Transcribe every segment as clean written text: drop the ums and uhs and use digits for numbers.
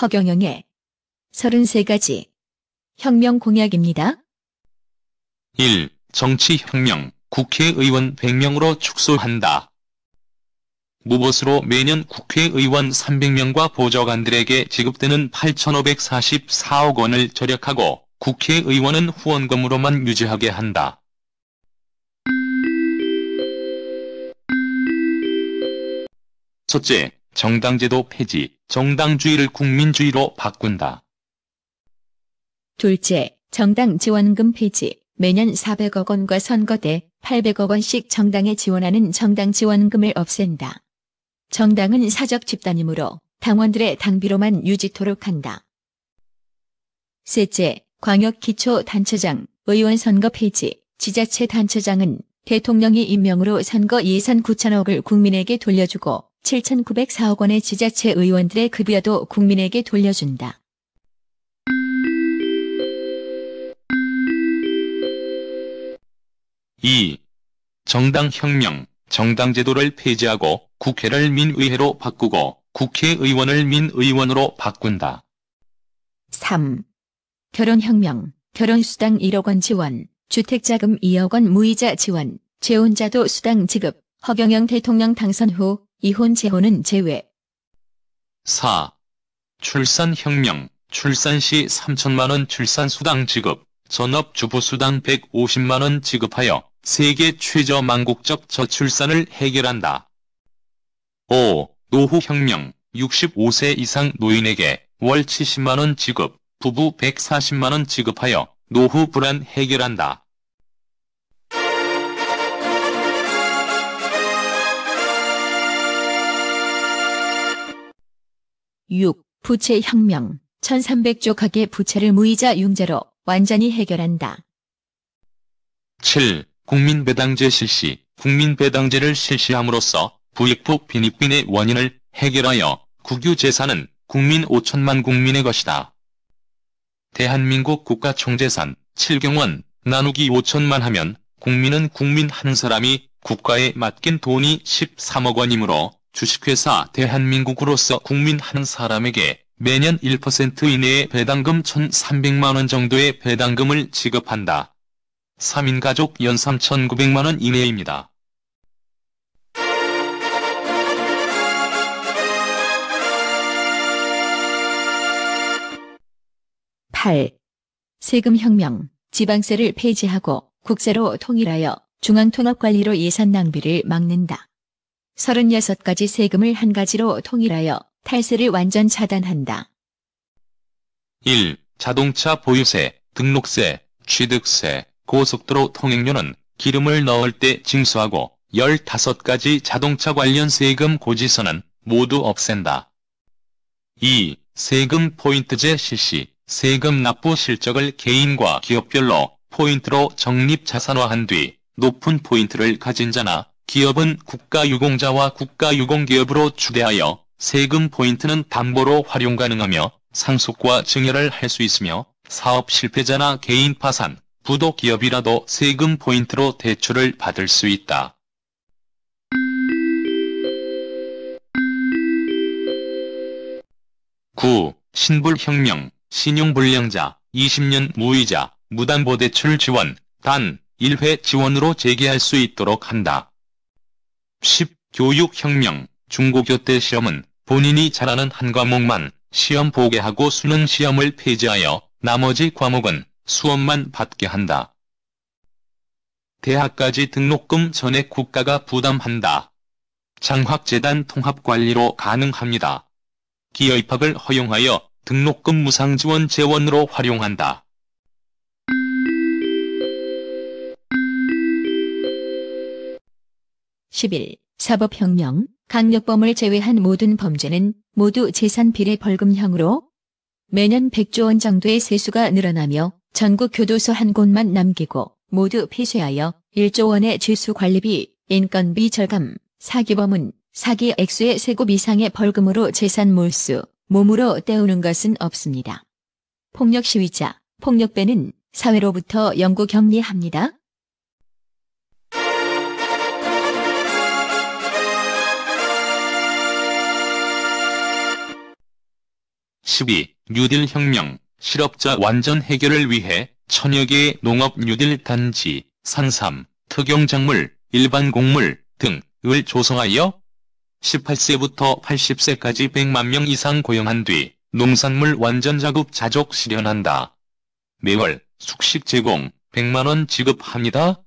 허경영의 33가지 혁명 공약입니다. 1. 정치혁명, 국회의원 100명으로 축소한다. 무보수로 매년 국회의원 300명과 보좌관들에게 지급되는 8,544억 원을 절약하고 국회의원은 후원금으로만 유지하게 한다. 첫째, 정당제도 폐지, 정당주의를 국민주의로 바꾼다. 둘째, 정당 지원금 폐지, 매년 400억 원과 선거 때 800억 원씩 정당에 지원하는 정당 지원금을 없앤다. 정당은 사적 집단이므로 당원들의 당비로만 유지토록 한다. 셋째, 광역기초단체장, 의원 선거 폐지, 지자체 단체장은 대통령이 임명으로 선거 예산 9천억을 국민에게 돌려주고 7,904억 원의 지자체 의원들의 급여도 국민에게 돌려준다. 이. 정당혁명, 정당제도를 폐지하고 국회를 민의회로 바꾸고 국회의원을 민의원으로 바꾼다. 3. 결혼혁명, 결혼수당 1억 원 지원, 주택자금 2억 원 무이자 지원, 재혼자도 수당 지급, 허경영 대통령 당선 후 이혼 재혼은 제외. 4. 출산혁명, 출산 시 3천만 원 출산수당 지급, 전업주부수당 150만 원 지급하여 세계 최저 망국적 저출산을 해결한다. 5. 노후혁명, 65세 이상 노인에게 월 70만 원 지급, 부부 140만 원 지급하여 노후 불안 해결한다. 6. 부채혁명, 1300조 가계 부채를 무이자 융자로 완전히 해결한다. 7. 국민배당제 실시, 국민배당제를 실시함으로써 부익부 빈익빈의 원인을 해결하여 국유재산은 국민 5천만 국민의 것이다. 대한민국 국가총재산 7경원 나누기 5천만 하면 국민은 국민 한 사람이 국가에 맡긴 돈이 13억 원이므로 주식회사 대한민국으로서 국민 한 사람에게 매년 1% 이내의 배당금 1,300만 원 정도의 배당금을 지급한다. 3인 가족 연상 1,900만 원 이내입니다. (8) 세금혁명, 지방세를 폐지하고 국세로 통일하여 중앙통합관리로 예산 낭비를 막는다. 36가지 세금을 한 가지로 통일하여 탈세를 완전 차단한다. 1. 자동차 보유세, 등록세, 취득세, 고속도로 통행료는 기름을 넣을 때 징수하고 15가지 자동차 관련 세금 고지서는 모두 없앤다. 2. 세금 포인트제 실시, 세금 납부 실적을 개인과 기업별로 포인트로 적립자산화한 뒤 높은 포인트를 가진 자나 기업은 국가유공자와 국가유공기업으로 추대하여 세금 포인트는 담보로 활용 가능하며 상속과 증여를 할 수 있으며 사업 실패자나 개인 파산, 부도 기업이라도 세금 포인트로 대출을 받을 수 있다. 9. 신불혁명, 신용불량자, 20년 무이자, 무담보대출 지원, 단 1회 지원으로 재개할 수 있도록 한다. 10. 교육혁명, 중고교대 시험은 본인이 잘하는 한 과목만 시험 보게 하고 수능 시험을 폐지하여 나머지 과목은 수업만 받게 한다. 대학까지 등록금 전액 국가가 부담한다. 장학재단 통합관리로 가능합니다. 기여입학을 허용하여 등록금 무상지원 재원으로 활용한다. 11. 사법혁명, 강력범을 제외한 모든 범죄는 모두 재산비례 벌금형으로 매년 100조 원 정도의 세수가 늘어나며 전국 교도소 한 곳만 남기고 모두 폐쇄하여 1조 원의 죄수 관리비, 인건비 절감, 사기범은 사기 액수의 3곱 이상의 벌금으로 재산 몰수, 몸으로 때우는 것은 없습니다. 폭력 시위자, 폭력배는 사회로부터 영구 격리합니다. 12. 뉴딜 혁명, 실업자 완전 해결을 위해 천여 개의 농업 뉴딜 단지, 산삼, 특용작물, 일반 곡물 등을 조성하여 18세부터 80세까지 100만 명 이상 고용한 뒤 농산물 완전 자급 자족 실현한다. 매월 숙식 제공 100만 원 지급합니다.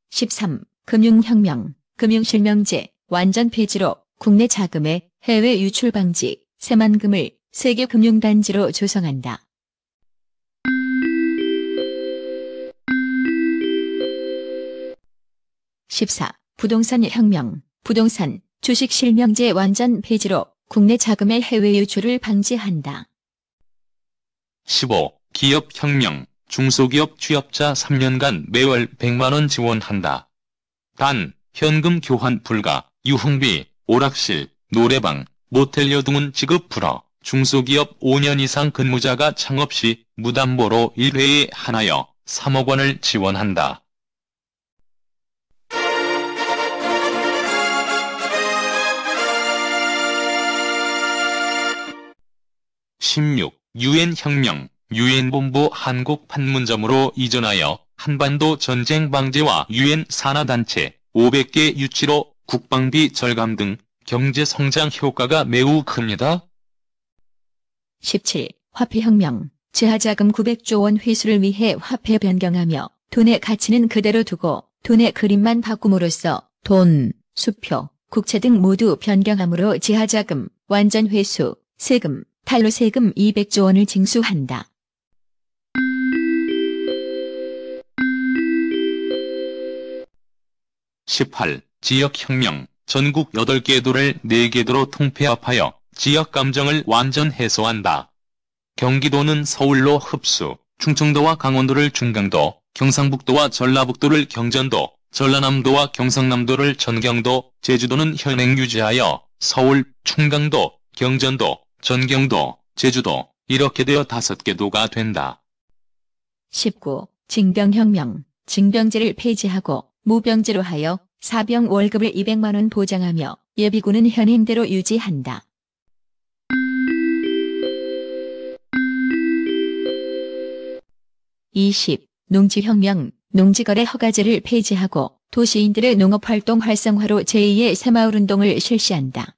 13. 금융혁명, 금융실명제, 완전 폐지로 국내 자금의 해외 유출 방지, 새만금을 세계 금융단지로 조성한다. 14. 부동산 혁명, 부동산, 주식 실명제 완전 폐지로 국내 자금의 해외 유출을 방지한다. 15. 기업혁명, 중소기업 취업자 3년간 매월 100만 원 지원한다. 단, 현금 교환 불가, 유흥비, 오락실, 노래방, 모텔료 등은 지급 불허. 중소기업 5년 이상 근무자가 창업 시 무담보로 1회에 한하여 3억 원을 지원한다. 16. 유엔 혁명, 유엔 본부 한국 판문점으로 이전하여 한반도 전쟁 방지와 유엔 산하단체 500개 유치로 국방비 절감 등 경제 성장 효과가 매우 큽니다. 17. 화폐혁명, 지하자금 900조 원 회수를 위해 화폐 변경하며 돈의 가치는 그대로 두고 돈의 그림만 바꿈으로써 돈, 수표, 국채 등 모두 변경함으로 지하자금, 완전 회수, 세금, 탈루 세금 200조 원을 징수한다. 18. 지역혁명, 전국 8개 도를 4개 도로 통폐합하여 지역감정을 완전 해소한다. 경기도는 서울로 흡수, 충청도와 강원도를 중강도, 경상북도와 전라북도를 경전도, 전라남도와 경상남도를 전경도, 제주도는 현행 유지하여 서울, 충강도, 경전도, 전경도, 제주도 이렇게 되어 5개 도가 된다. 19. 징병혁명, 징병제를 폐지하고 무병제로 하여 사병 월급을 200만 원 보장하며 예비군은 현행대로 유지한다. 20. 농지혁명, 농지거래 허가제를 폐지하고 도시인들의 농업활동 활성화로 제2의 새마을운동을 실시한다.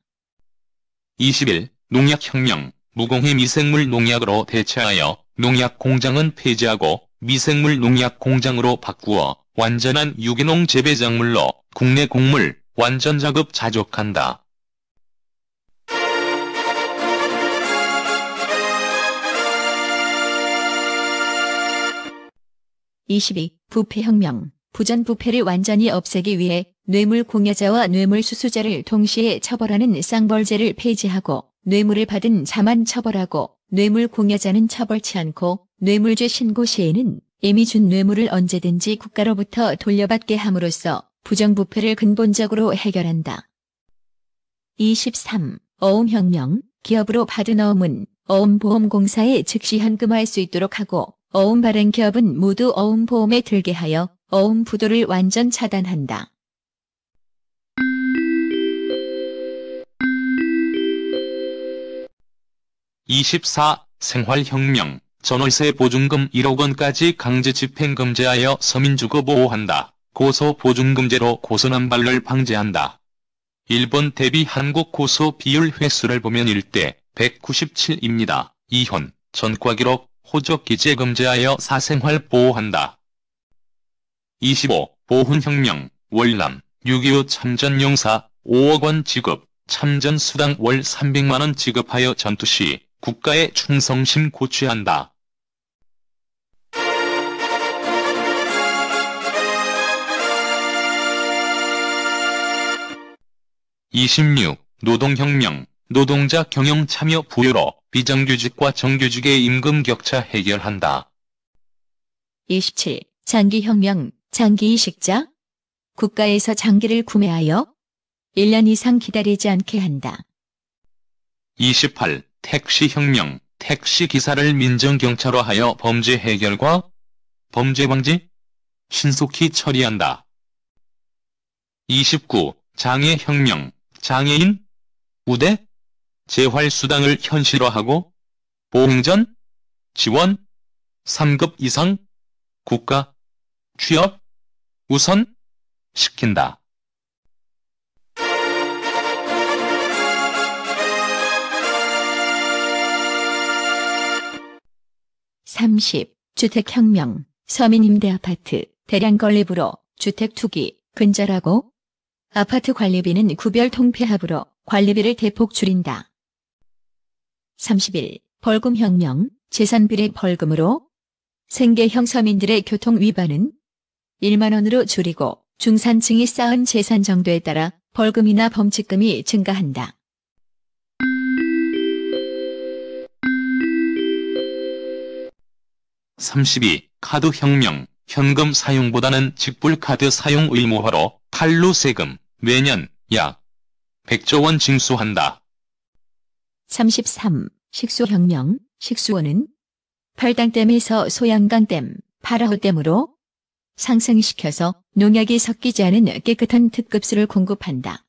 21. 농약혁명, 무공해 미생물 농약으로 대체하여 농약 공장은 폐지하고 미생물 농약 공장으로 바꾸어 완전한 유기농 재배작물로 국내 곡물 완전 자급 자족한다. 22. 부패혁명, 부전부패를 완전히 없애기 위해 뇌물 공여자와 뇌물 수수자를 동시에 처벌하는 쌍벌제를 폐지하고 뇌물을 받은 자만 처벌하고 뇌물 공여자는 처벌치 않고 뇌물죄 신고 시에는 이미 준 뇌물을 언제든지 국가로부터 돌려받게 함으로써 부정부패를 근본적으로 해결한다. 23. 어음혁명, 기업으로 받은 어음은 어음보험공사에 즉시 현금화할 수 있도록 하고 어음 발행 기업은 모두 어음보험에 들게 하여 어음 부도를 완전 차단한다. 24. 생활혁명, 전월세 보증금 1억 원까지 강제 집행 금지하여 서민주거 보호한다. 고소보증금제로 고소남발을 방지한다. 일본 대비 한국 고소 비율 횟수를 보면 1대 197입니다. 이혼, 전과기록, 호적기재 금지하여 사생활 보호한다. 25. 보훈혁명, 월남, 6.25 참전용사 5억 원 지급, 참전수당 월 300만 원 지급하여 전투시 국가의 충성심 고취한다. 26. 노동혁명, 노동자 경영 참여 부여로 비정규직과 정규직의 임금 격차 해결한다. 27. 장기혁명, 장기이식자, 국가에서 장기를 구매하여 1년 이상 기다리지 않게 한다. 28. 택시혁명, 택시기사를 민정경찰화하여 범죄 해결과 범죄 방지, 신속히 처리한다. 29. 장애혁명, 장애인, 우대, 재활수당을 현실화하고 보행전, 지원, 3급 이상, 국가, 취업, 우선, 시킨다. 30. 주택혁명, 서민임대아파트, 대량 건립으로 주택 투기, 근절하고 아파트 관리비는 구별 통폐합으로 관리비를 대폭 줄인다. 31. 벌금혁명, 재산비례 벌금으로 생계형 서민들의 교통 위반은 1만 원으로 줄이고 중산층이 쌓은 재산 정도에 따라 벌금이나 범칙금이 증가한다. 32. 카드혁명, 현금 사용보다는 직불카드 사용 의무화로 탈루 세금, 매년 약 100조 원 징수한다. 33. 식수혁명, 식수원은 팔당댐에서 소양강댐, 파라호댐으로 상승시켜서 농약이 섞이지 않은 깨끗한 특급수를 공급한다.